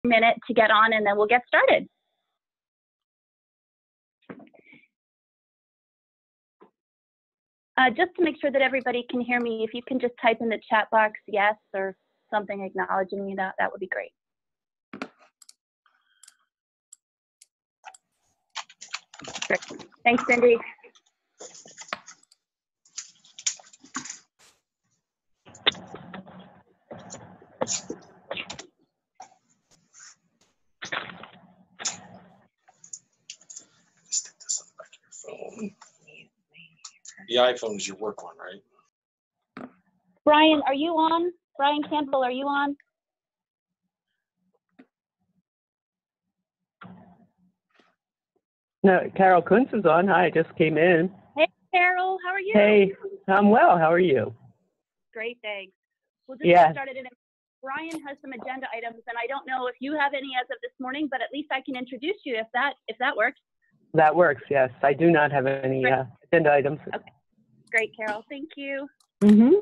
minute to get on, and then we'll get started. Just to make sure that everybody can hear me, if you can just type in the chat box yes or something acknowledging me, that would be great. Great. Thanks, Cindy. Stick this on the back of your phone. The iPhone is your work one, right? Brian, are you on? Brian Campbell, are you on? No, Carol Kuntz is on. Hi, I just came in. Hey, Carol, how are you? Hey, I'm well. How are you? Great, thanks. We'll just get started in a Brian has some agenda items, and I don't know if you have any as of this morning, but at least I can introduce you if that works. That works, yes. I do not have any agenda items. Okay. Great, Carol. Thank you. Mm-hmm.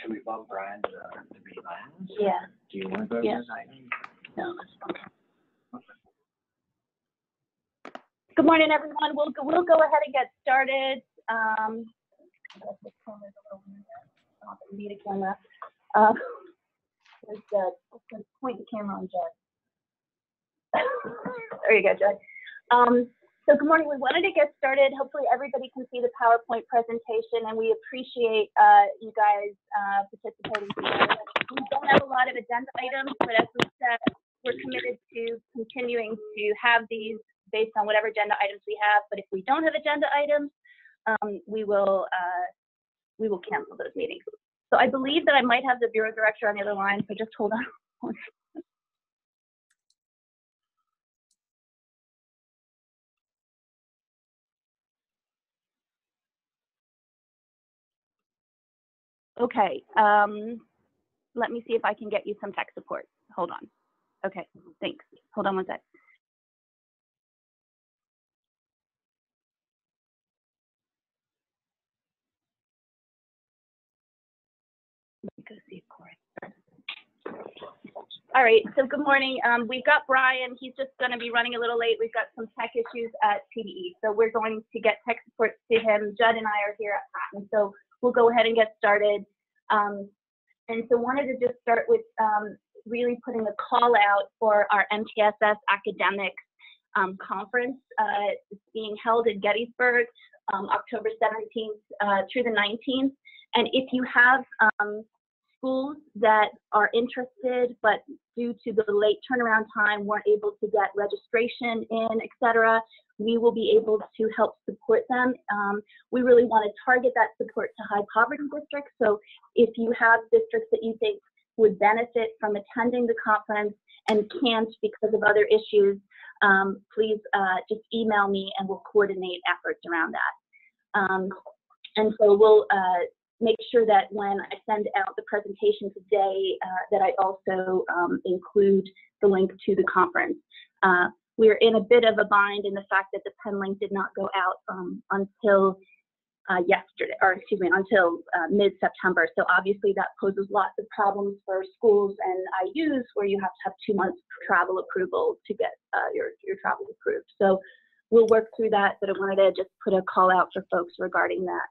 Should we bump Brian to be last? Yeah. Do you want to go to this item? No, that's fine. Good morning, everyone. We'll go ahead and get started. Need a camera. Let's point the camera on Judd. There you go, Judd. So good morning. We wanted to get started. Hopefully everybody can see the PowerPoint presentation, and we appreciate you guys participating today. We don't have a lot of agenda items, but as we said, we're committed to continuing to have these based on whatever agenda items we have. But if we don't have agenda items, we will cancel those meetings. So I believe that I might have the Bureau Director on the other line, so just hold on. Okay, let me see if I can get you some tech support. Hold on. Okay, thanks. Hold on one sec. Let me go see if Corey. All right, so good morning. We've got Brian. He's just going to be running a little late. We've got some tech issues at TDE, so we're going to get tech support to him. Judd and I are here at Patton, so we'll go ahead and get started. And so wanted to just start with really putting a call out for our MTSS Academics Conference. It's being held in Gettysburg, October 17th through the 19th. And if you have schools that are interested, but due to the late turnaround time, weren't able to get registration in, et cetera, we will be able to help support them. We really want to target that support to high poverty districts. So if you have districts that you think would benefit from attending the conference and can't because of other issues, please just email me and we'll coordinate efforts around that. And so we'll make sure that when I send out the presentation today, that I also include the link to the conference. We're in a bit of a bind in the fact that the Penn link did not go out until until mid-September. So obviously that poses lots of problems for schools and IUs where you have to have 2 months travel approval to get your travel approved. So we'll work through that, but I wanted to just put a call out for folks regarding that.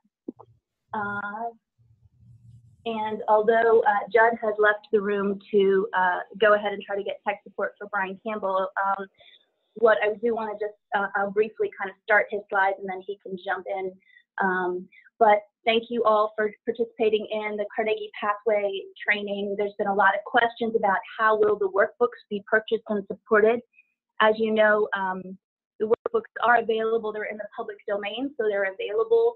And although Judd has left the room to go ahead and try to get tech support for Brian Campbell, what I do want to just, I'll briefly kind of start his slides and then he can jump in. But thank you all for participating in the Carnegie Pathway training. There's been a lot of questions about how will the workbooks be purchased and supported. As you know, the workbooks are available. They're in the public domain, so they're available.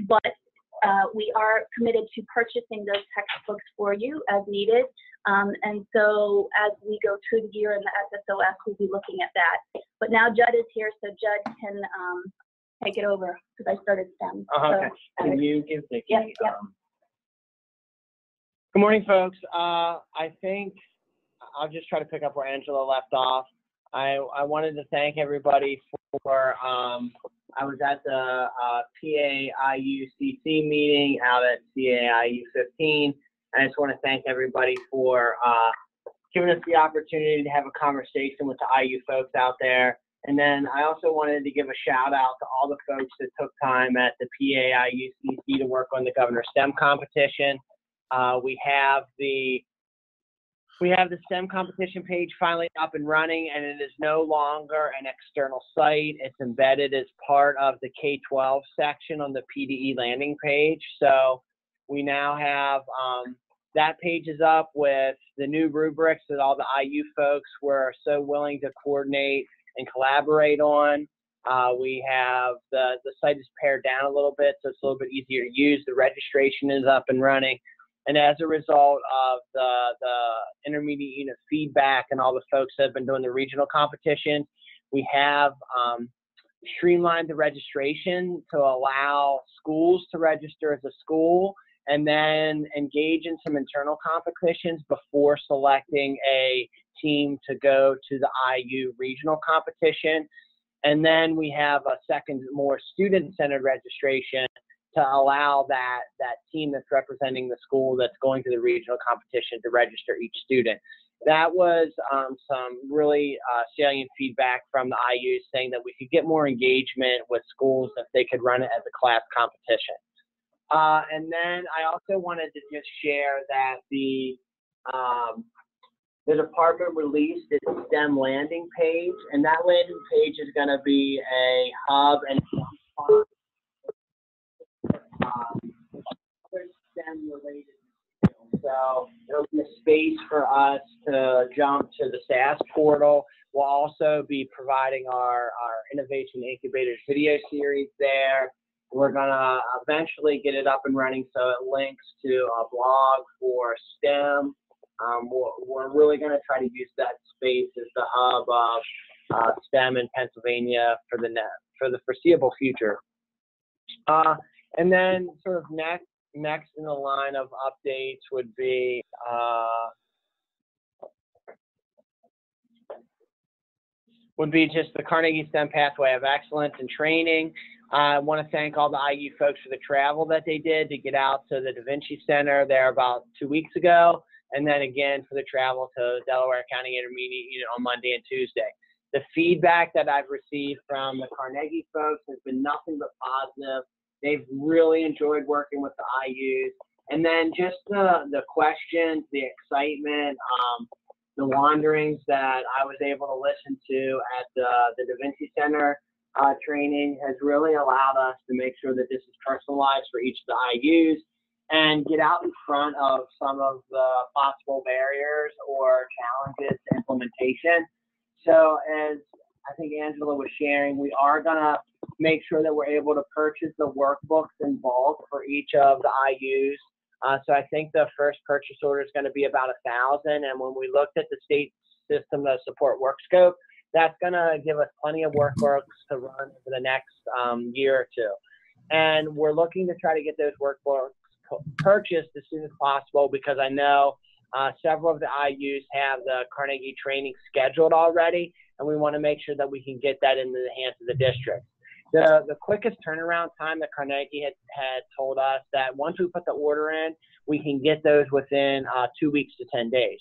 But we are committed to purchasing those textbooks for you as needed. And so as we go through the year in the SSOS, we'll be looking at that. But now Judd is here, so Judd can take it over because I started STEM. Okay. Can you give Nikki? Yep. Good morning, folks. I think I'll just try to pick up where Angela left off. I wanted to thank everybody for, I was at the PAIUCC meeting out at CAIU 15, and I just want to thank everybody for giving us the opportunity to have a conversation with the IU folks out there. And then I also wanted to give a shout out to all the folks that took time at the PAIUCC to work on the Governor STEM competition. We have the STEM competition page finally up and running, and it is no longer an external site. It's embedded as part of the K-12 section on the PDE landing page. So we now have that page is up with the new rubrics that all the IU folks were so willing to coordinate and collaborate on. We have the site is pared down a little bit, so it's a little bit easier to use. The registration is up and running. And as a result of the intermediate unit feedback and all the folks that have been doing the regional competition, we have streamlined the registration to allow schools to register as a school and then engage in some internal competitions before selecting a team to go to the IU regional competition. And then we have a second, more student-centered registration to allow that team that's representing the school that's going to the regional competition to register each student. That was some really salient feedback from the IUs saying that we could get more engagement with schools if they could run it as a class competition. And then I also wanted to just share that the department released its STEM landing page, and that landing page is going to be a hub and other STEM related materials. So there'll be a space for us to jump to the SAS portal. We'll also be providing our Innovation Incubators video series there. We're gonna eventually get it up and running so it links to a blog for STEM. We're really gonna try to use that space as the hub of STEM in Pennsylvania for the foreseeable future. And then sort of next in the line of updates would be just the Carnegie STEM Pathway of Excellence and training. I want to thank all the IU folks for the travel that they did to get out to the Da Vinci Center there about 2 weeks ago, and then again for the travel to Delaware County Intermediate Unit on Monday and Tuesday. The feedback that I've received from the Carnegie folks has been nothing but positive. They've really enjoyed working with the IUs. And then just the questions, the excitement, the wanderings that I was able to listen to at the Da Vinci Center training has really allowed us to make sure that this is personalized for each of the IUs and get out in front of some of the possible barriers or challenges to implementation. So as I think Angela was sharing, we are going to make sure that we're able to purchase the workbooks in bulk for each of the IUs. So I think the first purchase order is going to be about 1,000. And when we looked at the state system to support WorkScope, that's going to give us plenty of workbooks to run for the next year or two. And we're looking to try to get those workbooks purchased as soon as possible because I know several of the IUs have the Carnegie training scheduled already, and we want to make sure that we can get that into the hands of the district. The quickest turnaround time that Carnegie had told us that once we put the order in, we can get those within 2 weeks to 10 days.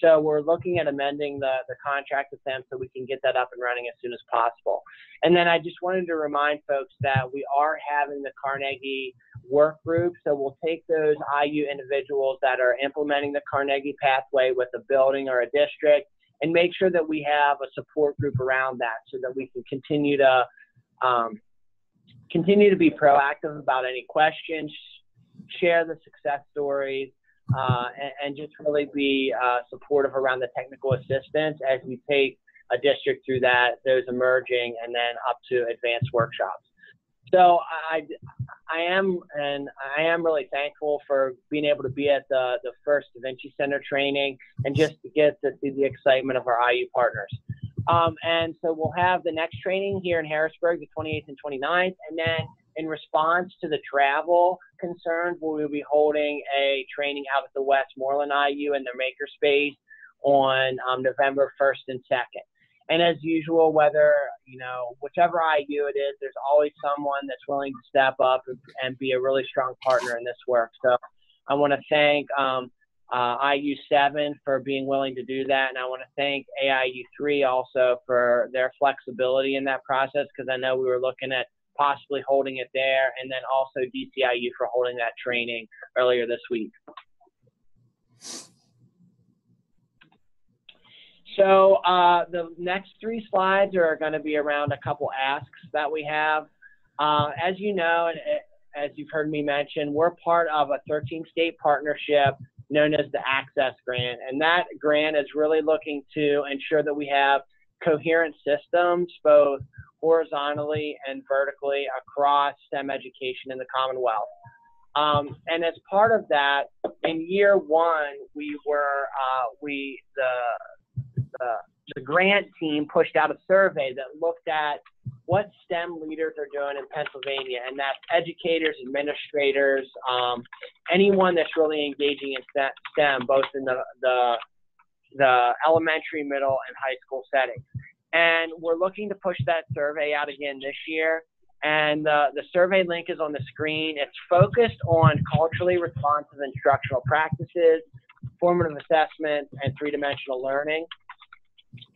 So we're looking at amending the contract with them so we can get that up and running as soon as possible. And then I just wanted to remind folks that we are having the Carnegie work group. So we'll take those IU individuals that are implementing the Carnegie pathway with a building or a district and make sure that we have a support group around that so that we can continue to be proactive about any questions, share the success stories, and just really be supportive around the technical assistance as we take a district through those emerging and then up to advanced workshops. So I am really thankful for being able to be at the first Da Vinci Center training and just to get to see the excitement of our IU partners. And so we'll have the next training here in Harrisburg, the 28th and 29th, and then in response to the travel concerns, we will be holding a training out at the Westmoreland IU in their makerspace on November 1st and 2nd. And as usual, whether, whichever IU it is, there's always someone that's willing to step up and be a really strong partner in this work. So I want to thank IU7 for being willing to do that. And I want to thank AIU3 also for their flexibility in that process, because I know we were looking at possibly holding it there, and then also DCIU for holding that training earlier this week. So the next 3 slides are going to be around a couple asks that we have. As you know, and as you've heard me mention, we're part of a 13-state partnership known as the Access Grant. And that grant is really looking to ensure that we have coherent systems, both horizontally and vertically across STEM education in the Commonwealth. And as part of that, in year 1, the grant team pushed out a survey that looked at what STEM leaders are doing in Pennsylvania, and that's educators, administrators, anyone that's really engaging in STEM, both in the elementary, middle, and high school settings. And we're looking to push that survey out again this year. And the survey link is on the screen. It's focused on culturally responsive instructional practices, formative assessment, and 3-dimensional learning.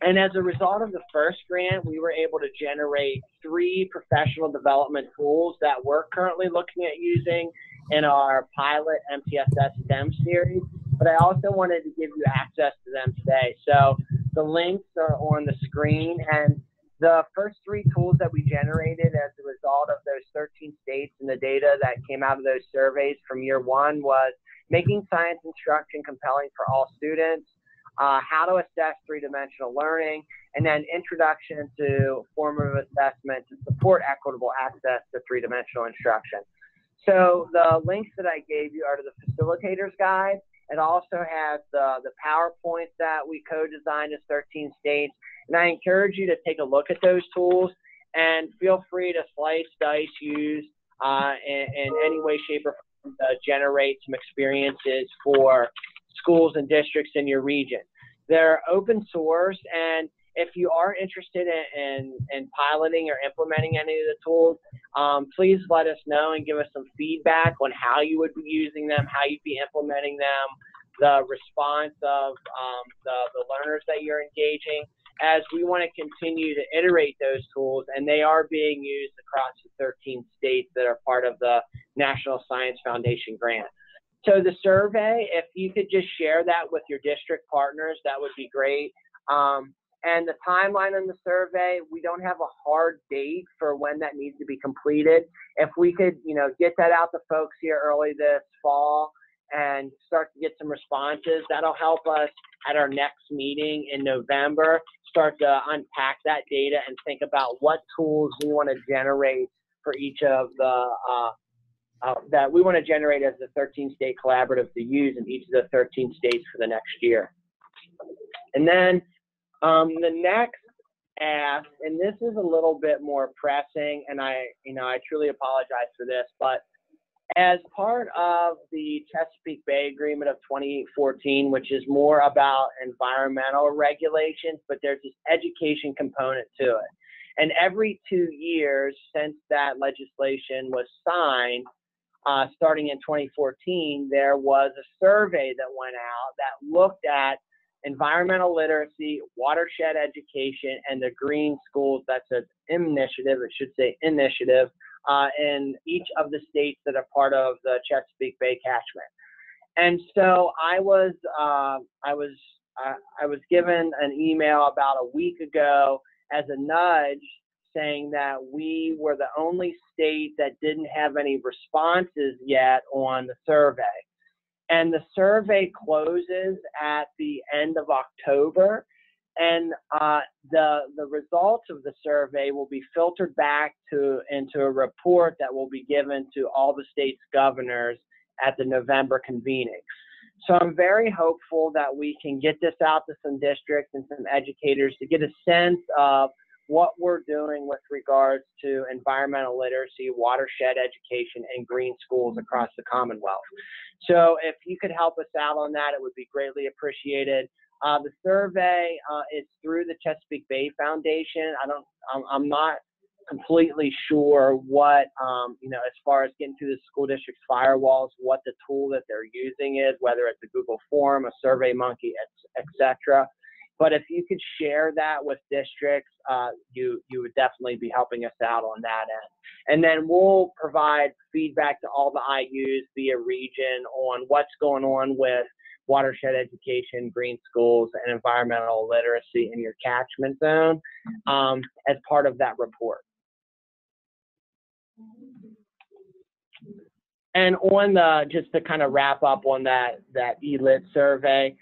And as a result of the first grant, we were able to generate 3 professional development tools that we're currently looking at using in our pilot MTSS STEM series. But I also wanted to give you access to them today. So the links are on the screen, and the first 3 tools that we generated as a result of those 13 states and the data that came out of those surveys from year 1 was making science instruction compelling for all students, how to assess 3-dimensional learning, and then introduction to formative assessment to support equitable access to 3-dimensional instruction. So the links that I gave you are to the facilitator's guide. It also has the PowerPoints that we co-designed as 13 states. And I encourage you to take a look at those tools and feel free to slice, dice, use in any way, shape, or form to generate some experiences for schools and districts in your region. They're open source, and if you are interested in piloting or implementing any of the tools, please let us know and give us some feedback on how you would be using them, how you'd be implementing them, the response of the learners that you're engaging, as we want to continue to iterate those tools, and they are being used across the 13 states that are part of the National Science Foundation grant. So the survey, if you could just share that with your district partners, that would be great. And the timeline on the survey, we don't have a hard date for when that needs to be completed. If we could, get that out to folks here early this fall and start to get some responses, that'll help us at our next meeting in November start to unpack that data and think about what tools we want to generate for each of the that we want to generate as the 13-state collaborative to use in each of the 13 states for the next year. And then the next ask, and this is a little bit more pressing, and I truly apologize for this, but as part of the Chesapeake Bay Agreement of 2014, which is more about environmental regulations, but there's this education component to it. And every 2 years since that legislation was signed, starting in 2014, there was a survey that went out that looked at environmental literacy, watershed education, and the green schools. That's an initiative, it should say initiative, in each of the states that are part of the Chesapeake Bay catchment. And so I was given an email about a week ago as a nudge saying that we were the only state that didn't have any responses yet on the survey. And the survey closes at the end of October, and the results of the survey will be filtered back into a report that will be given to all the state's governors at the November convening. So I'm very hopeful that we can get this out to some districts and some educators to get a sense of what we're doing with regards to environmental literacy, watershed education, and green schools across the Commonwealth. So if you could help us out on that, it would be greatly appreciated. The survey is through the Chesapeake Bay Foundation. I'm not completely sure what, as far as getting through the school district's firewalls, what the tool that they're using is, whether it's a Google form, a SurveyMonkey, etc. But if you could share that with districts, you would definitely be helping us out on that end. And then we'll provide feedback to all the IUs via region on what's going on with watershed education, green schools, and environmental literacy in your catchment zone as part of that report. And on just to kind of wrap up on that ELIT survey,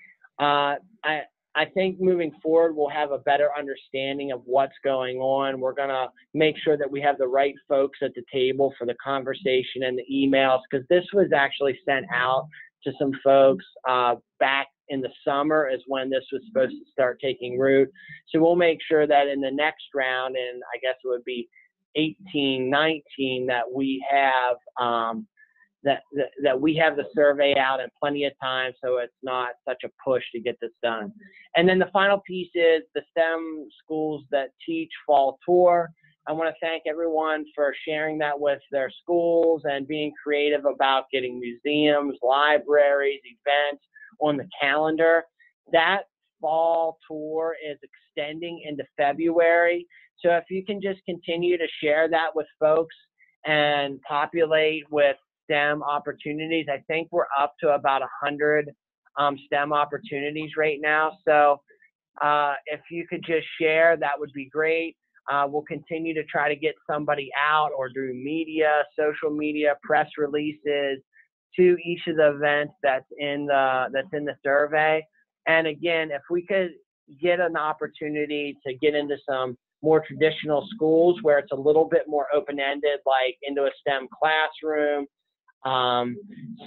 I think moving forward, we'll have a better understanding of what's going on. We're going to make sure that we have the right folks at the table for the conversation and the emails, because this was actually sent out to some folks back in the summer is when this was supposed to start taking root. So we'll make sure that in the next round, and I guess it would be 18, 19, that we have that we have the survey out in plenty of time, so it's not such a push to get this done. And then the final piece is the STEM schools that teach fall tour. I want to thank everyone for sharing that with their schools and being creative about getting museums, libraries, events on the calendar. That fall tour is extending into February. So if you can just continue to share that with folks and populate with STEM opportunities. I think we're up to about 100 STEM opportunities right now. So if you could just share, that would be great. We'll continue to try to get somebody out or through media, social media, press releases to each of the events that's in the survey. And again, if we could get an opportunity to get into some more traditional schools where it's a little bit more open-ended, like into a STEM classroom,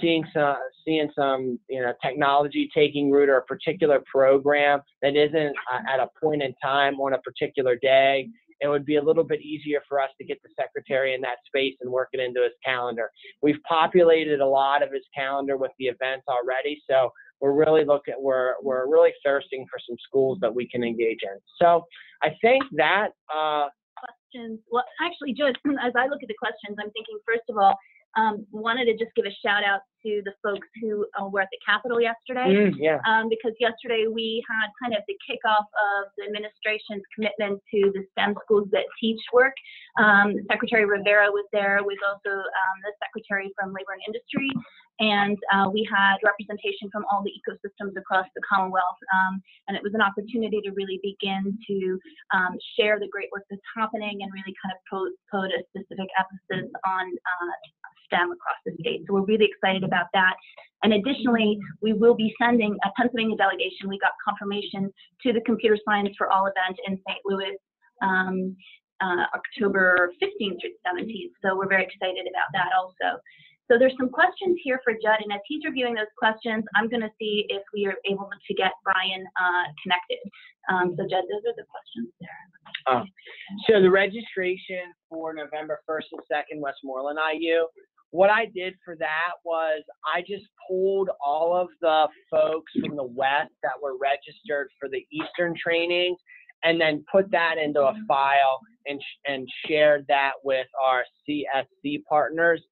seeing some technology taking root, or a particular program that isn't at a point in time on a particular day, it would be a little bit easier for us to get the secretary in that space and work it into his calendar. We've populated a lot of his calendar with the events already, so we're really thirsting for some schools that we can engage in. So I think that questions. Well, actually, just as I look at the questions, I'm thinking, first of all, wanted to just give a shout out to the folks who were at the Capitol yesterday. Because yesterday we had kind of the kickoff of the administration's commitment to the STEM schools that teach work. Secretary Rivera was there, was also the secretary from Labor and Industry, and we had representation from all the ecosystems across the Commonwealth. And it was an opportunity to really begin to share the great work that's happening and really kind of put a specific emphasis on STEM across the state. So we're really excited about that. And additionally, we will be sending a Pennsylvania delegation. We got confirmation to the Computer Science for All event in St. Louis, October 15th through 17th. So we're very excited about that also. So there's some questions here for Judd, and as he's reviewing those questions, I'm going to see if we are able to get Brian connected. So Judd, those are the questions there. So the registration for November 1st and 2nd, Westmoreland IU, what I did for that was I just pulled all of the folks from the West that were registered for the Eastern trainings, and then put that into a file and share that with our CSC partners.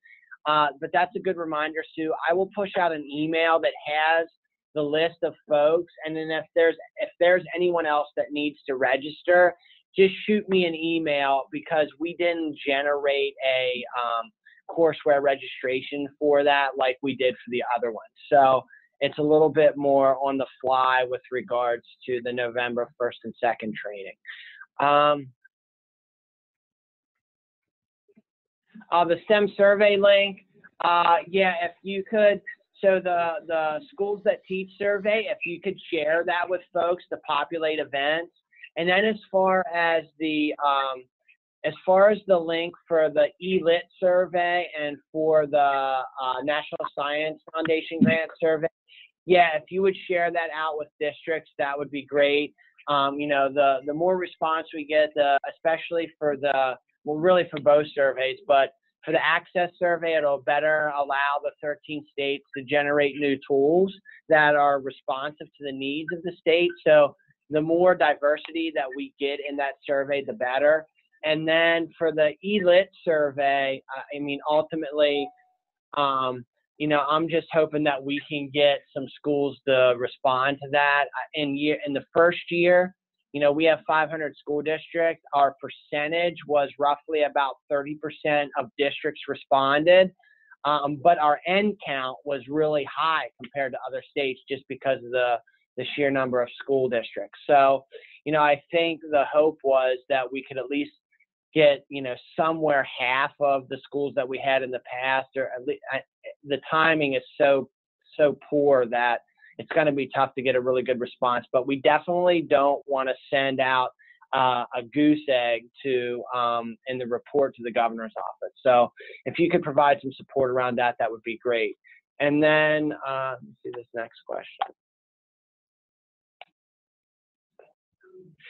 But that's a good reminder, Sue. I will push out an email that has the list of folks, and then if there's anyone else that needs to register, just shoot me an email, because we didn't generate a courseware registration for that like we did for the other one. So it's a little bit more on the fly with regards to the November 1st and 2nd training. The STEM survey link, yeah, if you could, so the schools that teach survey, if you could share that with folks to populate events. And then as far as the link for the eLit survey and for the National Science Foundation grant survey, yeah, if you would share that out with districts, that would be great. You know, the more response we get, especially for really for both surveys, but for the access survey, it'll better allow the 13 states to generate new tools that are responsive to the needs of the state. So the more diversity that we get in that survey, the better. And then for the eLit survey, I mean, ultimately, you know, I'm just hoping that we can get some schools to respond to that. In the first year, you know, we have 500 school districts. Our percentage was roughly about 30% of districts responded, but our end count was really high compared to other states just because of the sheer number of school districts. So, you know, I think the hope was that we could at least get, you know, somewhere half of the schools that we had in the past, or at least the timing is so poor that it's going to be tough to get a really good response. But we definitely don't want to send out a goose egg to in the report to the governor's office. So if you could provide some support around that, that would be great. And then let's see this next question.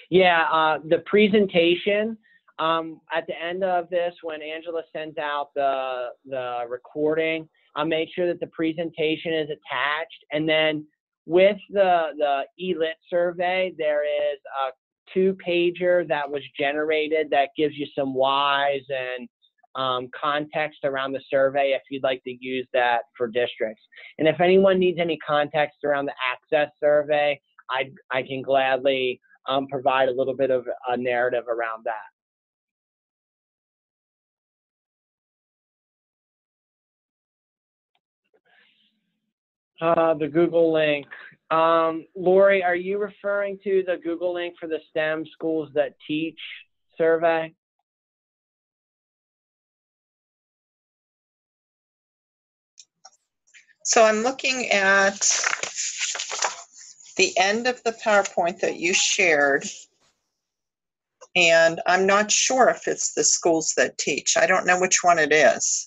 Yeah, the presentation. At the end of this, when Angela sends out the recording, I'll make sure that the presentation is attached. And then with the eLit survey, there is a 2-pager that was generated that gives you some whys and context around the survey if you'd like to use that for districts. And if anyone needs any context around the access survey, I can gladly provide a little bit of a narrative around that. The Google link. Lori, are you referring to the Google link for the STEM schools that teach survey? So I'm looking at the end of the PowerPoint that you shared, and I'm not sure if it's the schools that teach. I don't know which one it is.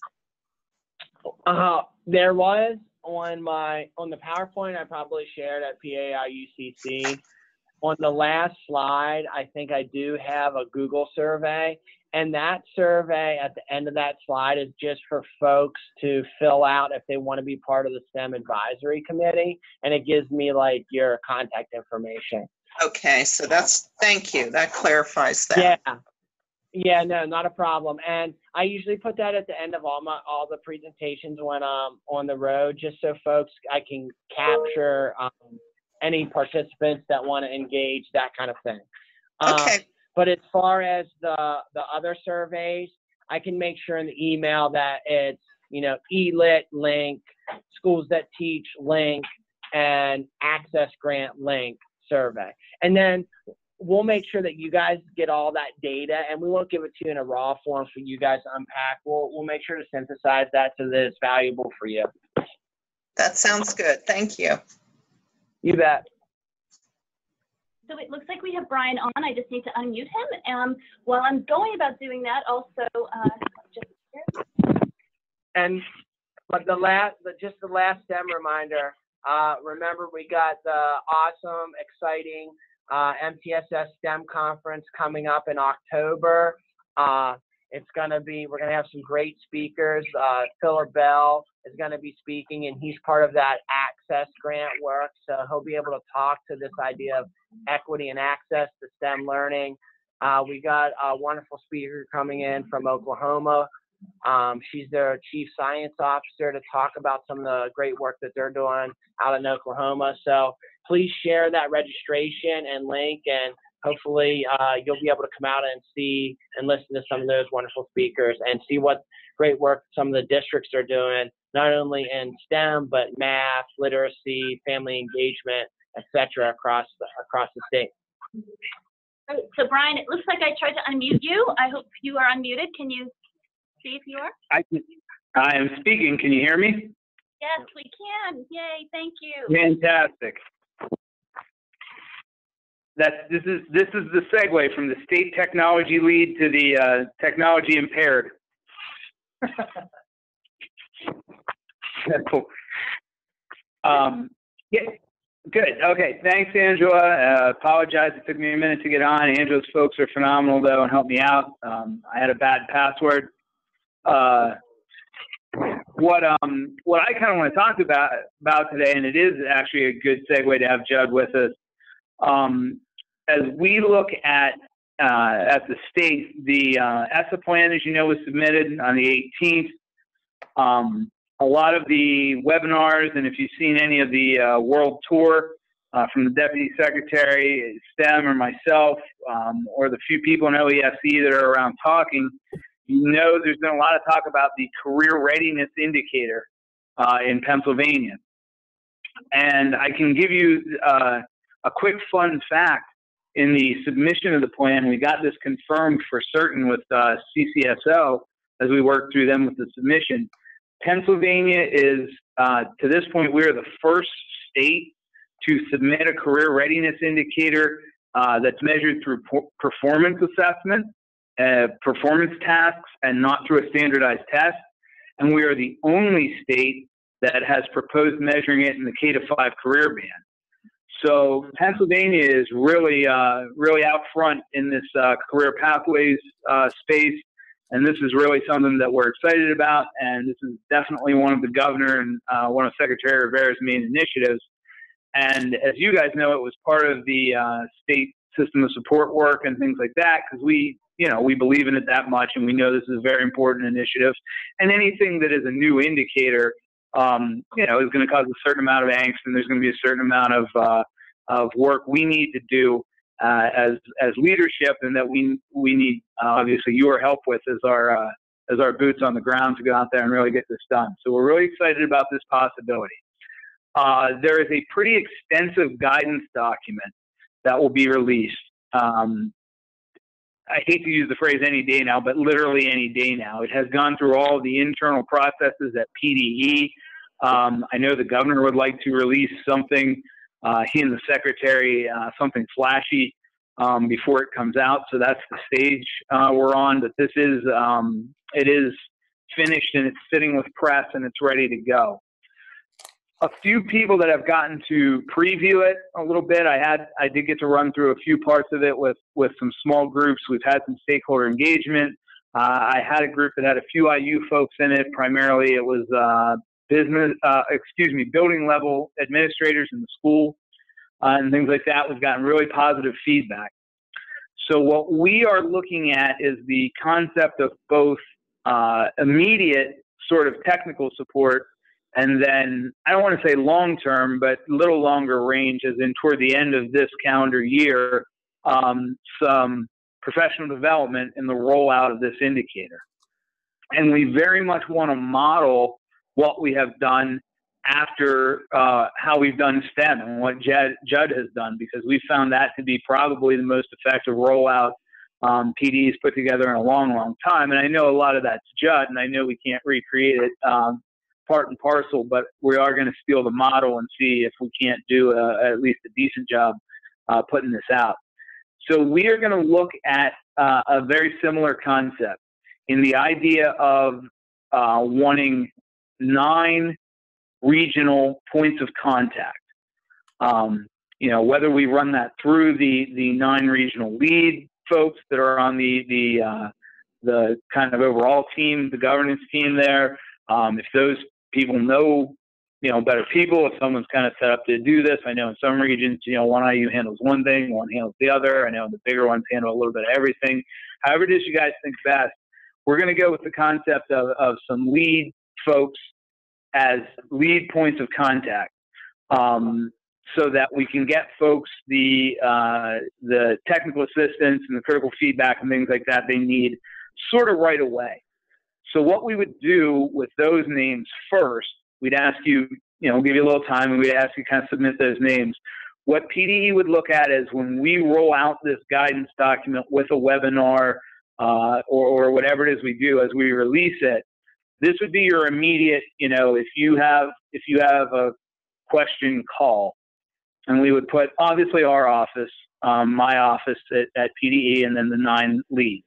There was on the PowerPoint I probably shared at PAIUCC. On the last slide, I think I do have a Google survey, and that survey at the end of that slide is just for folks to fill out if they want to be part of the STEM advisory committee, and it gives me like your contact information. Okay, so thank you. That clarifies that. Yeah, no, not a problem. And I usually put that at the end of all the presentations when I'm on the road, just so folks, I can capture any participants that want to engage, that kind of thing. Okay. But as far as the other surveys, I can make sure in the email that it's, you know, eLit link, schools that teach link, and access grant link survey. And then we'll make sure that you guys get all that data, and we won't give it to you in a raw form for you guys to unpack. We'll make sure to synthesize that so that it's valuable for you. That sounds good. Thank you. You bet. So it looks like we have Brian on. I just need to unmute him. While I'm going about doing that, also, and but just the last STEM reminder. Remember, we got the awesome, exciting MTSS STEM conference coming up in October. We're gonna have some great speakers. Philip Bell is going to be speaking, and he's part of that access grant work. So he'll be able to talk to this idea of equity and access to STEM learning. We got a wonderful speaker coming in from Oklahoma. She's their chief science officer to talk about some of the great work that they're doing out in Oklahoma. So please share that registration and link, and hopefully you'll be able to come out and see and listen to some of those wonderful speakers and see what great work some of the districts are doing, not only in STEM, but math, literacy, family engagement, etc. across the state. Great. So Brian, it looks like I tried to unmute you. I hope you are unmuted. Can you see if you are? I am speaking. Can you hear me? Yes, we can. Yay, thank you. Fantastic. This is the segue from the state technology lead to the technology impaired. Cool. Yeah, good. Okay. Thanks, Angela. Apologize. It took me a minute to get on. Angela's folks are phenomenal, though, and helped me out. I had a bad password. What I kind of want to talk about today, and it is actually a good segue to have Judd with us. As we look at the state, the ESSA plan, as you know, was submitted on the 18th. A lot of the webinars, and if you've seen any of the world tour from the Deputy Secretary, STEM, or myself, or the few people in OESC that are around talking, you know there's been a lot of talk about the career readiness indicator in Pennsylvania. And I can give you a quick fun fact. In the submission of the plan, we got this confirmed for certain with CCSO as we worked through them with the submission. Pennsylvania is, to this point, we're the first state to submit a career readiness indicator that's measured through performance assessment, performance tasks, and not through a standardized test. And we are the only state that has proposed measuring it in the K-5 career band. So Pennsylvania is really out front in this career pathways space, and this is really something that we're excited about. And this is definitely one of the governor and one of Secretary Rivera's main initiatives. And as you guys know, it was part of the state system of support work and things like that, because we believe in it that much, and we know this is a very important initiative. And anything that is a new indicator, is going to cause a certain amount of angst, and there's going to be a certain amount of work we need to do as leadership, and that we need obviously your help with as our boots on the ground to go out there and really get this done. So we're really excited about this possibility. There is a pretty extensive guidance document that will be released. I hate to use the phrase any day now, but literally any day now. It has gone through all the internal processes at PDE. I know the governor would like to release something, he and the secretary, something flashy before it comes out. So that's the stage we're on. But this is, it is finished, and it's sitting with press, and it's ready to go. A few people that have gotten to preview it a little bit. I did get to run through a few parts of it with some small groups. We've had some stakeholder engagement. I had a group that had a few IU folks in it. Primarily, it was building level administrators in the school and things like that. We've gotten really positive feedback. So what we are looking at is the concept of both immediate sort of technical support, and then I don't want to say long-term, but a little longer range, as in toward the end of this calendar year, some professional development in the rollout of this indicator. And we very much want to model what we have done after how we've done STEM and what Judd has done, because we found that to be probably the most effective rollout PD's put together in a long, long time. And I know a lot of that's Judd, and I know we can't recreate it part and parcel, but we are going to steal the model and see if we can't do at least a decent job putting this out. So we are going to look at a very similar concept in the idea of wanting 9 regional points of contact. Whether we run that through the 9 regional lead folks that are on the kind of overall team, the governance team there, if those people know, better people. If someone's kind of set up to do this, I know in some regions, one IU handles one thing, one handles the other. I know the bigger ones handle a little bit of everything. However it is you guys think best, we're going to go with the concept of some lead folks as lead points of contact, so that we can get folks the technical assistance and the critical feedback and things like that they need sort of right away. So what we would do with those names first, we'd ask you, give you a little time, and we'd ask you to kind of submit those names. What PDE would look at is when we roll out this guidance document with a webinar or whatever it is we do as we release it, this would be your immediate, if you have a question, call. And we would put, obviously, our office, my office at PDE, and then the 9 leads.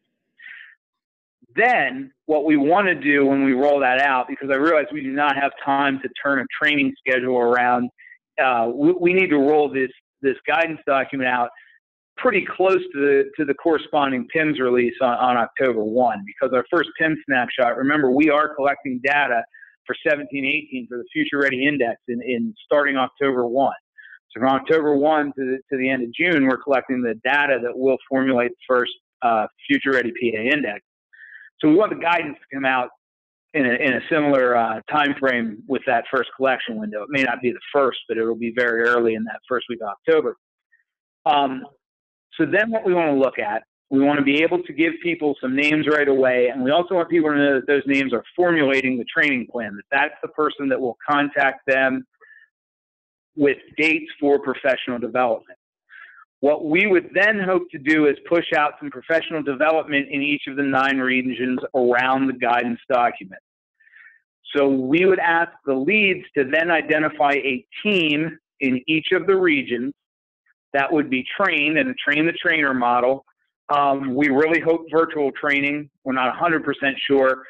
Then what we want to do when we roll that out, because I realize we do not have time to turn a training schedule around, we need to roll this guidance document out pretty close to the corresponding PIMS release on October 1, because our first PIMS snapshot, remember, we are collecting data for 17-18 for the Future Ready Index in starting October 1. So from October 1 to the end of June, we're collecting the data that will formulate the first Future Ready PA Index. So we want the guidance to come out in a similar time frame with that first collection window. It may not be the first, but it will be very early in that first week of October. So then what we want to look at, we want to be able to give people some names right away, and we also want people to know that those names are formulating the training plan, that's the person that will contact them with dates for professional development. What we would then hope to do is push out some professional development in each of the 9 regions around the guidance document. So we would ask the leads to then identify a team in each of the regions that would be trained in a train-the-trainer model. We really hope virtual training. We're not 100% sure.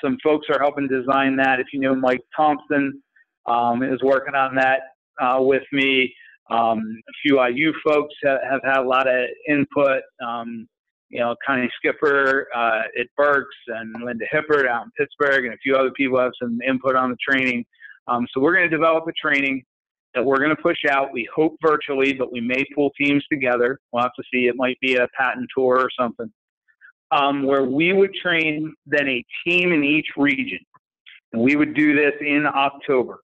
Some folks are helping design that. If you know Mike Thompson is working on that with me. A few IU folks have had a lot of input. Connie Skipper at Berks and Linda Hippert out in Pittsburgh, and a few other people have some input on the training. So we're going to develop a training that we're going to push out. We hope virtually, but we may pull teams together. We'll have to see. It might be a patent tour or something, where we would train then a team in each region. And we would do this in October.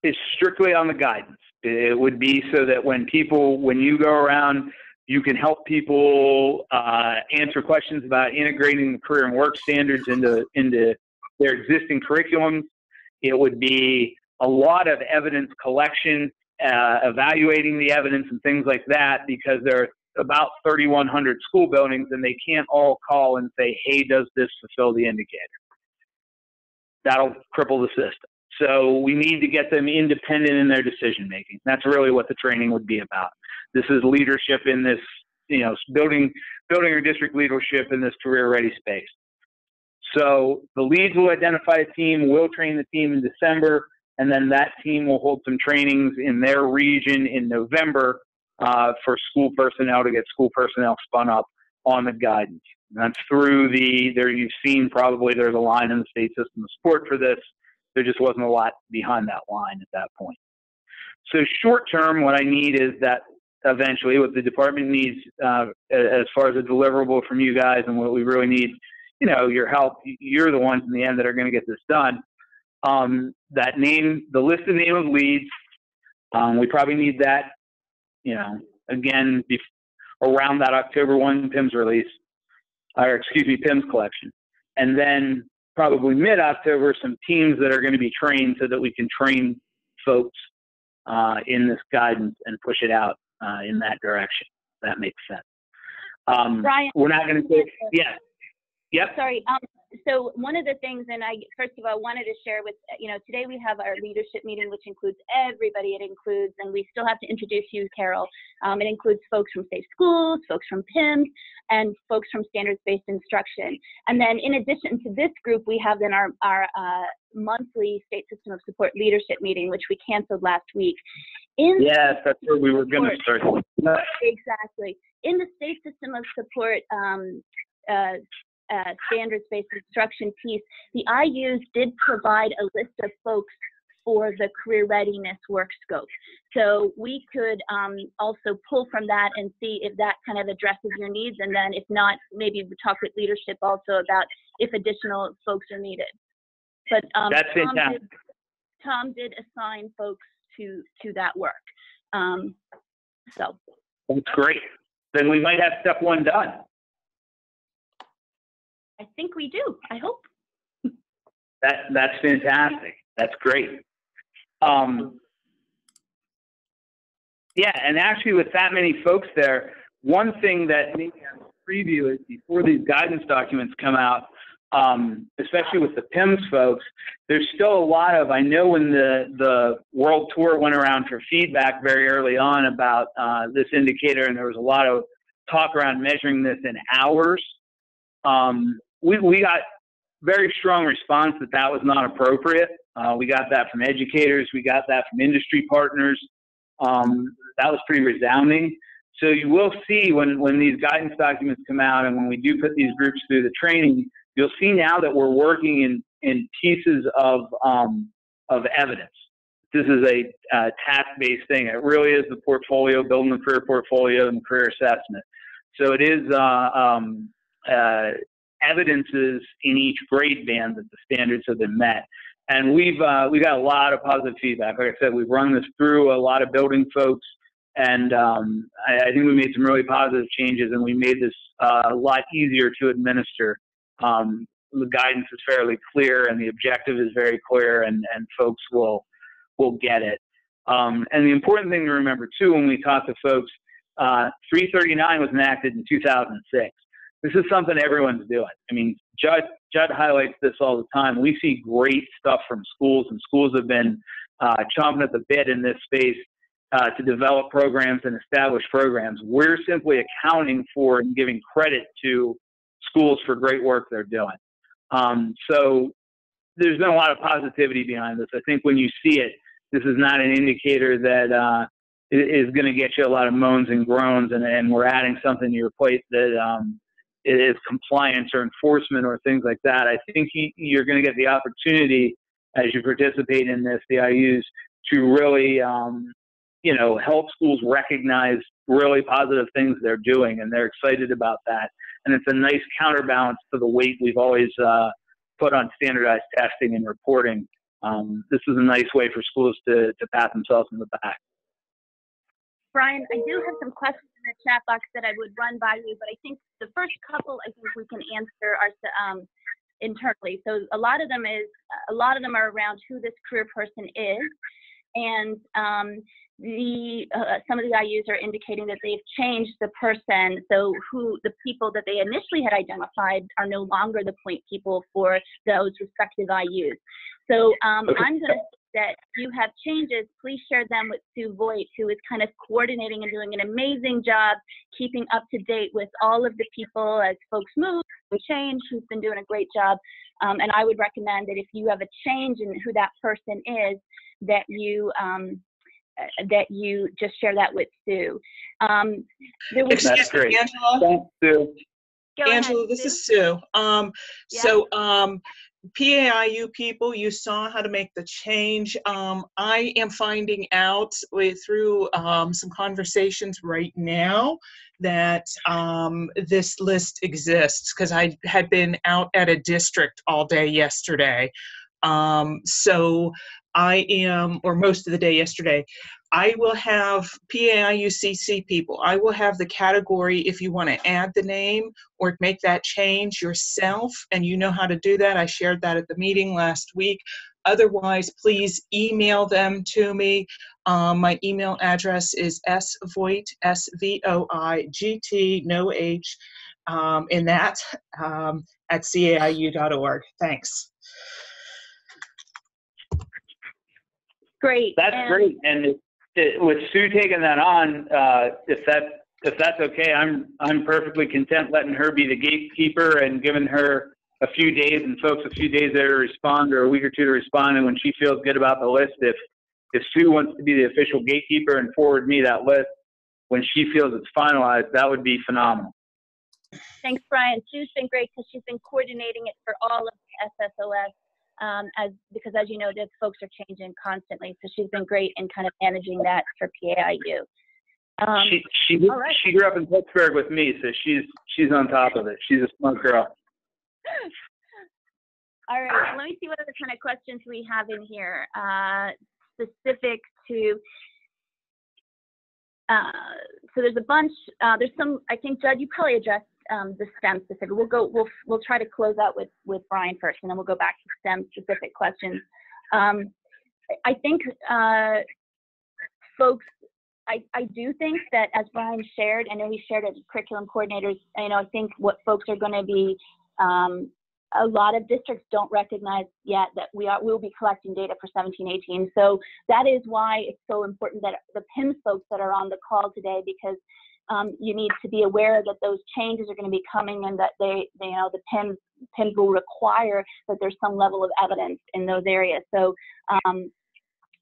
It's strictly on the guidance. It would be so that when you go around, you can help people answer questions about integrating the career and work standards into their existing curriculums. It would be a lot of evidence collection, evaluating the evidence and things like that, because there are about 3,100 school buildings and they can't all call and say, hey, does this fulfill the indicator? That'll cripple the system. So we need to get them independent in their decision making. That's really what the training would be about. This is leadership in this, building your district leadership in this career ready space. So the leads will identify a team, we'll train the team in December, and then that team will hold some trainings in their region in November for school personnel to get school personnel spun up on the guidance. And that's through you've seen probably there's a line in the state system of support for this. There just wasn't a lot behind that line at that point. So short term, what I need is that eventually what the department needs as far as a deliverable from you guys, and what we really need, your help. You're the ones in the end that are going to get this done. That name, the list of name of leads, we probably need that, again, around that October 1 PIMS release, PIMS collection. And then probably mid-October, some teams that are going to be trained so that we can train folks in this guidance and push it out in that direction. That makes sense. Brian, we're not going to say, yes. Yep. Sorry. So one of the things, and I first of all wanted to share with, today we have our leadership meeting, which includes everybody. It includes, and we still have to introduce you, Carol. It includes folks from Safe Schools, folks from PIMS, and folks from standards-based instruction. And then in addition to this group, we have then our monthly State System of Support leadership meeting, which we canceled last week. Yes, that's where we were going to start. Exactly. In the State System of Support standards-based instruction piece, the IUs did provide a list of folks for the career readiness work scope. So we could also pull from that and see if that kind of addresses your needs, and then if not, maybe we talk with leadership also about if additional folks are needed. But That's fantastic. Tom did assign folks to that work. So That's great. Then we might have step one done. I think we do. I hope. That's fantastic. That's great. Yeah, and actually with that many folks there, one thing that maybe I preview is before these guidance documents come out, especially with the PIMS folks, there's still a lot of, I know when the world tour went around for feedback very early on about this indicator, and there was a lot of talk around measuring this in hours, we got very strong response that was not appropriate. We got that from educators. We got that from industry partners. That was pretty resounding. So you will see when these guidance documents come out and when we do put these groups through the training, you'll see now that we're working in pieces of evidence. This is a task-based thing. It really is the portfolio, building the career portfolio and the career assessment. So it is evidences in each grade band that the standards have been met. And we got a lot of positive feedback. Like I said, we've run this through a lot of building folks, and I think we made some really positive changes, and we made this a lot easier to administer. The guidance is fairly clear, and the objective is very clear, and folks will get it. And the important thing to remember too, when we talk to folks, 339 was enacted in 2006. This is something everyone's doing. I mean, Judd highlights this all the time. We see great stuff from schools, and schools have been chomping at the bit in this space to develop programs and establish programs. We're simply accounting for and giving credit to schools for great work they're doing. So there's been a lot of positivity behind this. I think when you see it, this is not an indicator that is going to get you a lot of moans and groans, and we're adding something to your plate that is compliance or enforcement or things like that. I think you're going to get the opportunity as you participate in this, the IUs, to really, help schools recognize really positive things they're doing, and they're excited about that. And it's a nice counterbalance to the weight we've always put on standardized testing and reporting. This is a nice way for schools to pat themselves in the back. Brian, I do have some questions in the chat box that I would run by you, but I think the first couple, I think we can answer internally. So a lot of them are around who this career person is, and some of the IUs are indicating that they've changed the person. So the people that they initially had identified are no longer the point people for those respective IUs. So Okay. I'm going to that you have changes, please share them with Sue Voigt, who is kind of coordinating and doing an amazing job keeping up to date with all of the people as folks move and change, who's been doing a great job. And I would recommend that if you have a change in who that person is, that you just share that with Sue. Excuse me, Angela. Thanks, Sue. Go Angela, ahead, this Sue. is Sue. Yeah. So PAIU people, you saw how to make the change. I am finding out through some conversations right now that this list exists, because I had been out at a district all day yesterday. So I am, or most of the day yesterday, I will have PAIUCC people. I will have the category if you want to add the name or make that change yourself, and you know how to do that. I shared that at the meeting last week. Otherwise, please email them to me. My email address is svoigt, SVOIGT, no H, in that, at caiu.org. Thanks. Great. That's great. And with Sue taking that on, if that's okay, I'm perfectly content letting her be the gatekeeper and giving her a few days and folks a few days there to respond, or a week or two to respond. And when she feels good about the list, if Sue wants to be the official gatekeeper and forward me that list when she feels it's finalized, that would be phenomenal. Thanks, Brian. Sue's been great because she's been coordinating it for all of SSOS, because as you know, the folks are changing constantly. So she's been great in kind of managing that for PAIU. She all right. she grew up in Pittsburgh with me, so she's on top of it. She's a smart girl. All right, let me see what other kind of questions we have in here, specific to, so there's a bunch, there's some, I think, Judd, you probably addressed the STEM specific. We'll try to close out with Brian first, and then we'll go back to STEM specific questions. I think, folks, I do think that as Brian shared, I know he shared as curriculum coordinators, I think what folks are going to be, a lot of districts don't recognize yet that we'll be collecting data for 17-18. So that is why it's so important that the PIMS folks that are on the call today, because you need to be aware that those changes are going to be coming, and that the PIMS will require that there's some level of evidence in those areas. So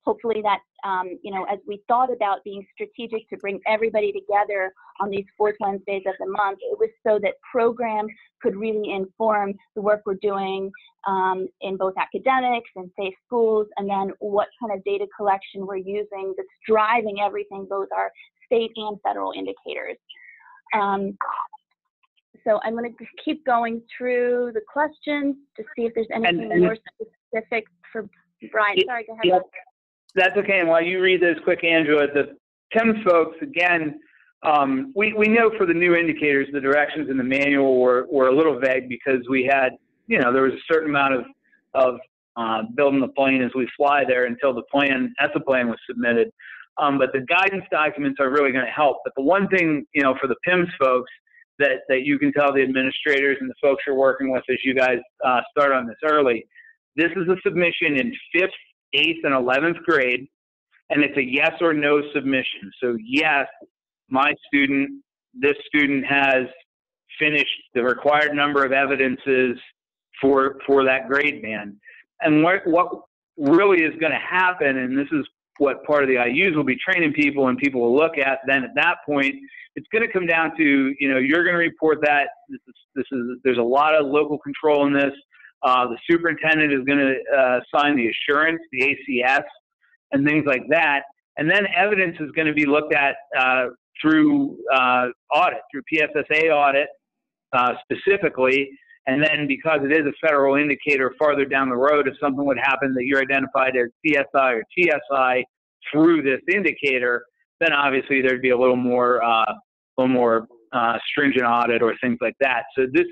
hopefully that, as we thought about being strategic to bring everybody together on these fourth Wednesdays of the month, it was so that programs could really inform the work we're doing in both academics and safe schools, and then what kind of data collection we're using that's driving everything, both our state and federal indicators. So I'm going to keep going through the questions to see if there's anything more specific for Brian. Sorry, go ahead. Yeah. That's okay. And while you read those quick, Angela, the PIMS folks, again, we know for the new indicators, the directions in the manual were a little vague because we had, there was a certain amount of building the plane as we fly there until the ESSA plan was submitted. But the guidance documents are really going to help. But the one thing, for the PIMS folks that you can tell the administrators and the folks you're working with as you guys start on this early, this is a submission in 5th, 8th, and 11th grade, and it's a yes or no submission. So yes, this student has finished the required number of evidences for that grade band. And what really is going to happen, and this is what part of the IUs will be training people and people will look at, then at that point, it's going to come down to, you're going to report that. There's a lot of local control in this. The superintendent is going to sign the assurance, the ACS, and things like that. And then evidence is going to be looked at through audit, through PSSA audit specifically. And then because it is a federal indicator farther down the road, if something would happen that you're identified as CSI or TSI through this indicator, then obviously there'd be a little more stringent audit or things like that. So this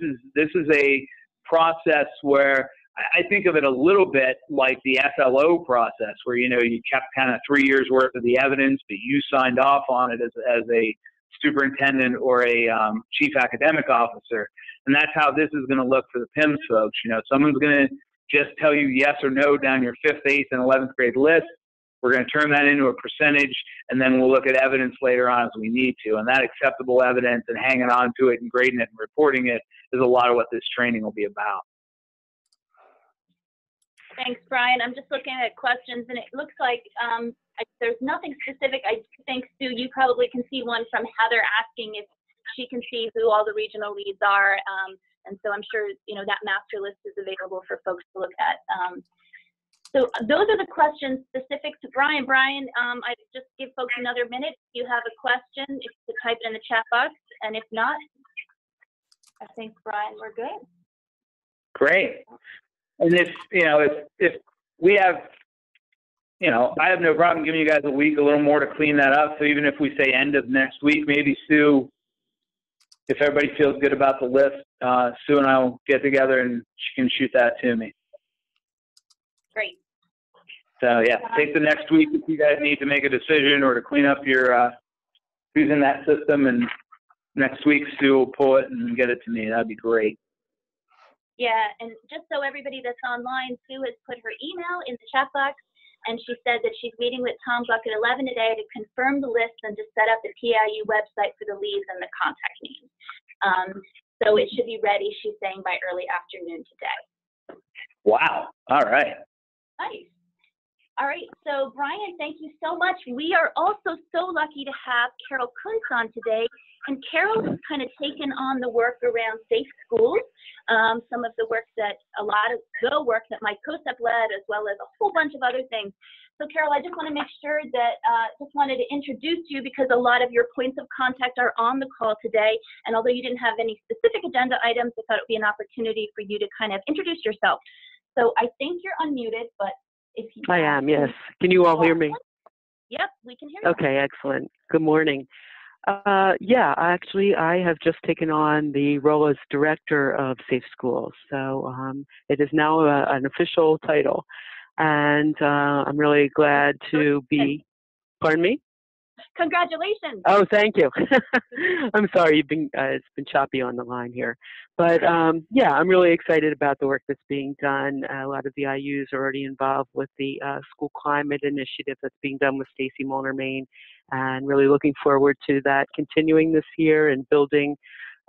is a process where I think of it a little bit like the SLO process, where you kept kind of 3 years worth of the evidence, but you signed off on it as a superintendent or a chief academic officer, and that's how this is going to look for the PIMS folks. Someone's going to just tell you yes or no down your 5th, 8th, and 11th grade list. We're going to turn that into a percentage, and then we'll look at evidence later on as we need to. And that acceptable evidence and hanging on to it and grading it and reporting it is a lot of what this training will be about. Thanks, Brian. I'm just looking at questions, and it looks like there's nothing specific. I think, Sue, you probably can see one from Heather asking if she can see who all the regional leads are. And so I'm sure, that master list is available for folks to look at. So those are the questions specific to Brian. Brian, I just give folks another minute. If you have a question, if you could type it in the chat box. And if not, I think, Brian, we're good. Great. And if we have, I have no problem giving you guys a week, a little more to clean that up. So even if we say end of next week, maybe Sue, if everybody feels good about the list, Sue and I will get together and she can shoot that to me. Great. So yeah, take the next week if you guys need to make a decision or to clean up your who's in that system, and next week Sue will pull it and get it to me. That'd be great. Yeah, and just so everybody that's online, Sue has put her email in the chat box, and she said that she's meeting with Tom Buck at 11 today to confirm the list and to set up the PIU website for the leads and the contact names. So it should be ready, she's saying, by early afternoon today. Wow. All right. Nice. All right, so Brian, thank you so much. We are also so lucky to have Carol Kuntz on today. And Carol has kind of taken on the work around safe schools, some of the work that, a lot of the work that Mike Kosep led, as well as a whole bunch of other things. So Carol, I just want to make sure that, just wanted to introduce you because a lot of your points of contact are on the call today. And although you didn't have any specific agenda items, I thought it would be an opportunity for you to kind of introduce yourself. So I think you're unmuted, but if you I am, yes. Can you all hear me? Yep, we can hear you. Okay, excellent. Good morning. Yeah, actually, I have just taken on the role as director of Safe Schools. So it is now an official title. And I'm really glad to be, pardon me? Congratulations. Oh, thank you. I'm sorry, it's been choppy on the line here. But yeah, I'm really excited about the work that's being done. A lot of the IUs are already involved with the school climate initiative that's being done with Stacy Molnar-Main, and really looking forward to that continuing this year and building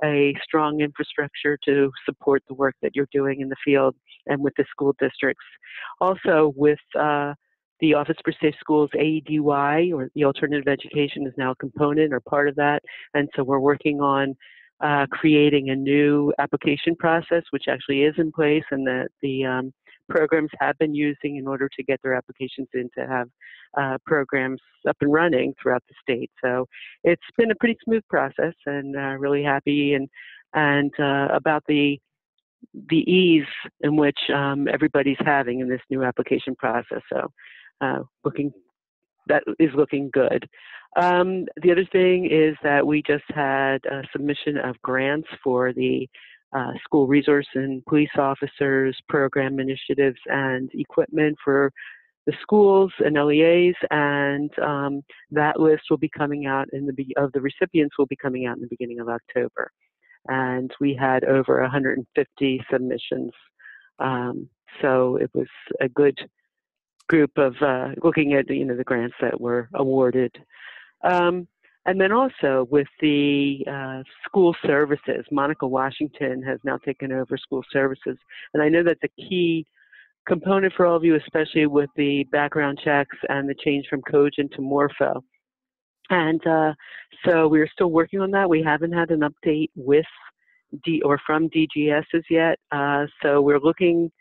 a strong infrastructure to support the work that you're doing in the field and with the school districts. Also with the Office for Safe Schools, AEDY, or the Alternative Education, is now a component or part of that. And so we're working on creating a new application process, which actually is in place, and that the programs have been using in order to get their applications in to have programs up and running throughout the state. So it's been a pretty smooth process, and really happy and about the ease in which everybody's having in this new application process. So that is looking good. The other thing is that we just had a submission of grants for the school resource and police officers, program initiatives, and equipment for the schools and LEAs, and that list will be coming out of the recipients will be coming out in the beginning of October. And we had over 150 submissions. So it was a good group of looking at the grants that were awarded. And then also with the school services, Monica Washington has now taken over school services. And I know that's a key component for all of you, especially with the background checks and the change from Cogent to Morpho. And so we're still working on that. We haven't had an update with from DGSs yet. So we're looking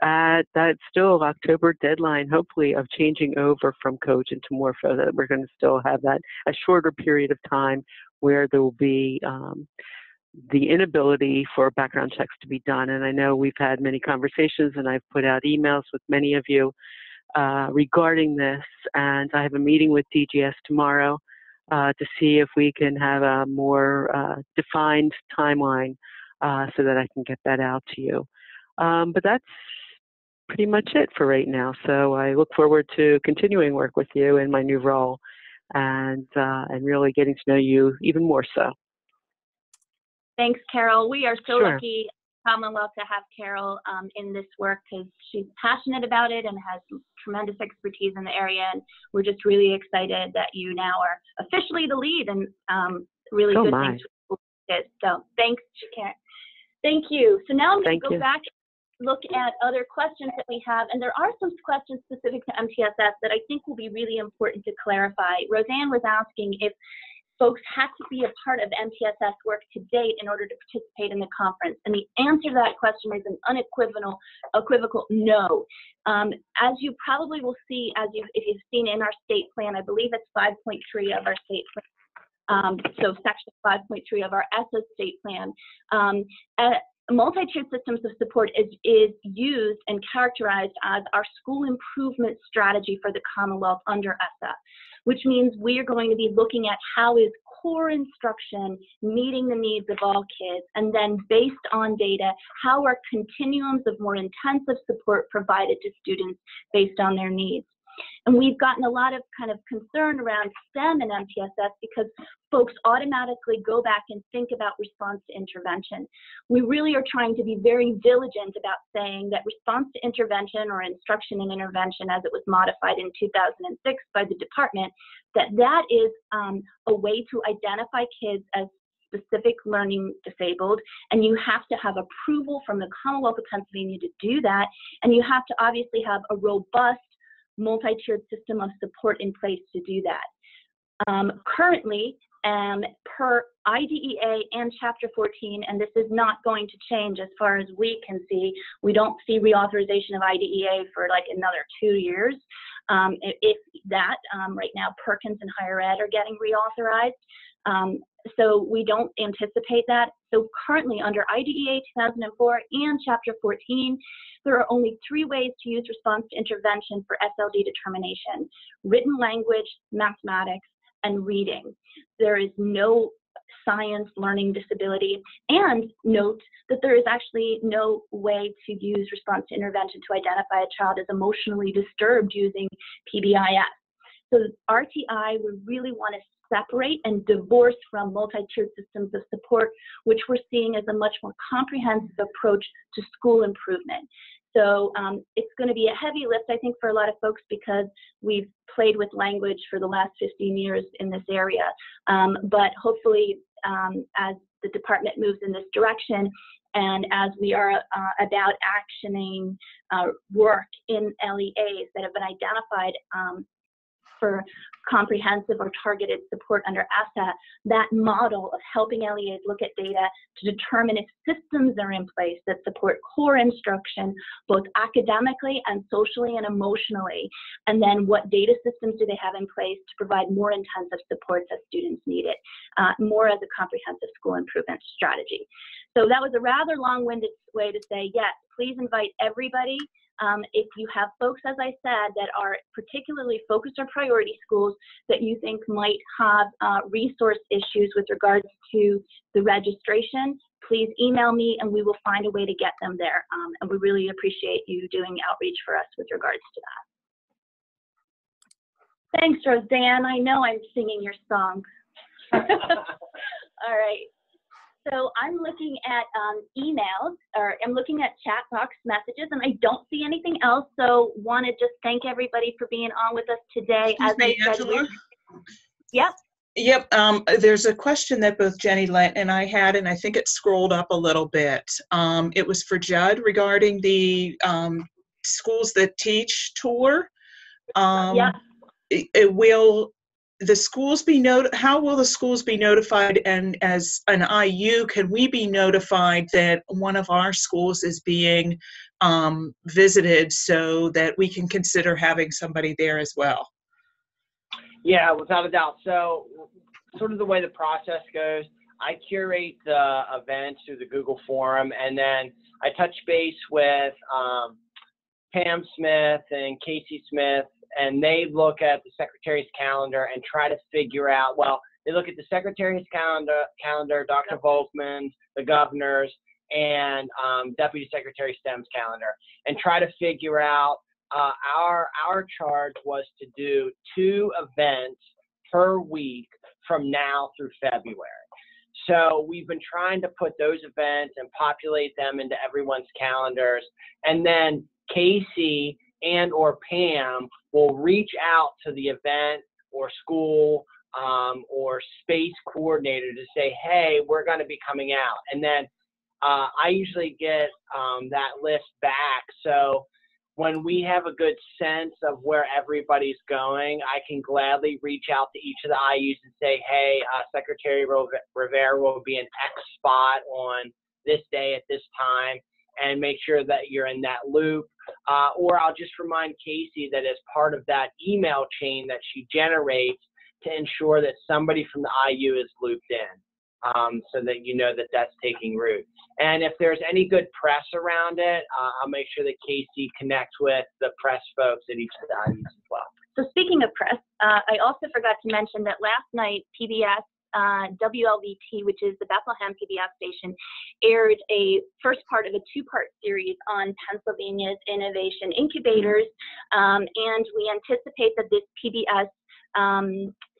at that still October deadline, hopefully, of changing over from Cogent to Morpho, that we're going to still have that a shorter period of time where there will be the inability for background checks to be done. And I know we've had many conversations, and I've put out emails with many of you regarding this, and I have a meeting with DGS tomorrow to see if we can have a more defined timeline so that I can get that out to you. But that's pretty much it for right now. So I look forward to continuing work with you in my new role and really getting to know you even more so. Thanks, Carol. We are so Sure. lucky, Commonwealth, to have Carol in this work because she's passionate about it and has tremendous expertise in the area. And we're just really excited that you now are officially the lead and really good things for kids. So thanks, Karen. Thank you. So now I'm going to go back and look at other questions that we have. And there are some questions specific to MTSS that I think will be really important to clarify. Roseanne was asking if folks had to be a part of MTSS work to date in order to participate in the conference. And the answer to that question is an unequivocal no. As you probably will see, if you've seen in our state plan, I believe it's 5.3 of our state plan. So section 5.3 of our ESSA state plan. Multi-tiered systems of support is used and characterized as our school improvement strategy for the Commonwealth under ESSA, which means we are going to be looking at how is core instruction meeting the needs of all kids, and then based on data, how are continuums of more intensive support provided to students based on their needs. And we've gotten a lot of kind of concern around STEM and MTSS because folks automatically go back and think about response to intervention. We really are trying to be very diligent about saying that response to intervention, or instruction and intervention as it was modified in 2006 by the department, that is a way to identify kids as specific learning disabled, and you have to have approval from the Commonwealth of Pennsylvania to do that, and you have to obviously have a robust multi-tiered system of support in place to do that. Currently, per IDEA and Chapter 14, and this is not going to change as far as we can see, we don't see reauthorization of IDEA for like another 2 years. If that, right now Perkins and higher ed are getting reauthorized. So we don't anticipate that. So currently under IDEA 2004 and Chapter 14, there are only 3 ways to use response to intervention for SLD determination: written language, mathematics, and reading. There is no science learning disability. And note that there is actually no way to use response to intervention to identify a child as emotionally disturbed using PBIS. So RTI, we really want to separate and divorce from multi-tiered systems of support, which we're seeing as a much more comprehensive approach to school improvement. So it's going to be a heavy lift, I think, for a lot of folks because we've played with language for the last 15 years in this area. But hopefully, as the department moves in this direction, and as we are about actioning work in LEAs that have been identified for comprehensive or targeted support under ESSA, that model of helping LEAs look at data to determine if systems are in place that support core instruction, both academically and socially and emotionally, and then what data systems do they have in place to provide more intensive supports as students need it, more as a comprehensive school improvement strategy. So that was a rather long-winded way to say, yes, please invite everybody. If you have folks, as I said, that are particularly focused on priority schools that you think might have resource issues with regards to the registration, please email me and we will find a way to get them there. And we really appreciate you doing outreach for us with regards to that. Thanks, Roseanne. I know I'm singing your song. All right. So I'm looking at emails, or I'm looking at chat box messages, and I don't see anything else. So want to just thank everybody for being on with us today. Excuse me, Angela? Yep. Yep. There's a question that both Jenny and I had, and I think it scrolled up a little bit. It was for Judd regarding the schools that teach tour. Yeah. Will the schools be how will the schools be notified, and as an IU, can we be notified that one of our schools is being visited so that we can consider having somebody there as well? Yeah, without a doubt. So sort of the way the process goes, I curate the events through the Google Forum, and then I touch base with Pam Smith and Casey Smith, and they look at the secretary's calendar and try to figure out, well, they look at the secretary's calendar, Dr. Volkman's, the governor's, and Deputy Secretary Stem's calendar, and try to figure out, our charge was to do 2 events per week from now through February. So we've been trying to put those events and populate them into everyone's calendars, and then Casey and or Pam will reach out to the event or school or space coordinator to say, hey, we're going to be coming out. And then I usually get that list back. So when we have a good sense of where everybody's going, I can gladly reach out to each of the IUs and say, hey, Secretary Rivera will be in X spot on this day at this time, and make sure that you're in that loop. Or I'll just remind Casey that as part of that email chain that she generates, to ensure that somebody from the IU is looped in, so that you know that that's taking root. And if there's any good press around it, I'll make sure that Casey connects with the press folks at each of the IUs as well. So speaking of press, I also forgot to mention that last night PBS WLVT, which is the Bethlehem PBS station, aired a first part of a 2-part series on Pennsylvania's innovation incubators, and we anticipate that this PBS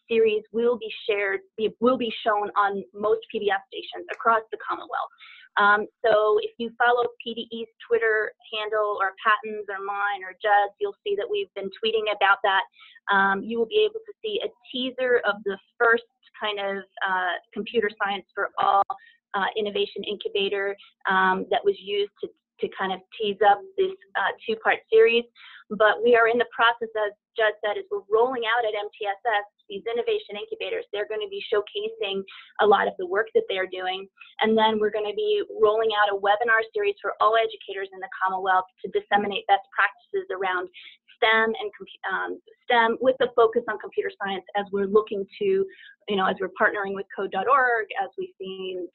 series will be shown on most PBS stations across the Commonwealth. So if you follow PDE's Twitter handle, or Patton's or mine or Judd's, you'll see that we've been tweeting about that. You will be able to see a teaser of the first kind of computer science for all innovation incubator that was used to kind of tease up this 2-part series. but we are in the process, as Judd said, is we're rolling out at MTSS these innovation incubators. They're going to be showcasing a lot of the work that they're doing. And then we're going to be rolling out a webinar series for all educators in the Commonwealth to disseminate best practices around STEM and STEM with a focus on computer science as we're looking to, as we're partnering with Code.org, as we've seen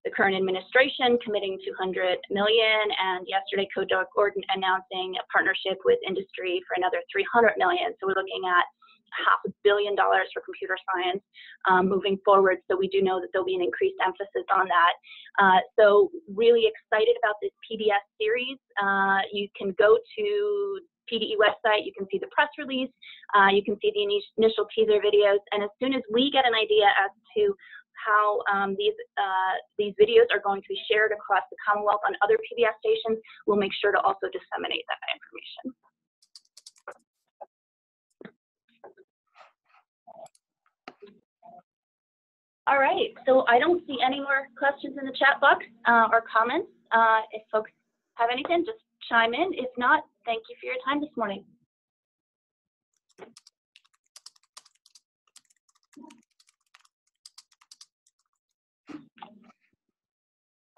the current administration committing $200 million, and yesterday Code.org announcing a partnership with industry for another $300 million. So we're looking at $500 million for computer science moving forward. So we do know that there'll be an increased emphasis on that. So really excited about this PBS series. You can go to PDE website, you can see the press release, you can see the initial teaser videos, and as soon as we get an idea as to how these videos are going to be shared across the Commonwealth on other PBS stations, we'll make sure to also disseminate that information. All right, so I don't see any more questions in the chat box or comments. If folks have anything, just chime in. If not, thank you for your time this morning.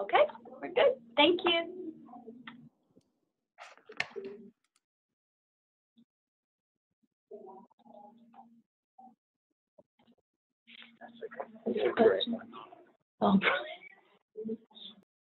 Okay, we're good. Thank you. That's a great one. Oh,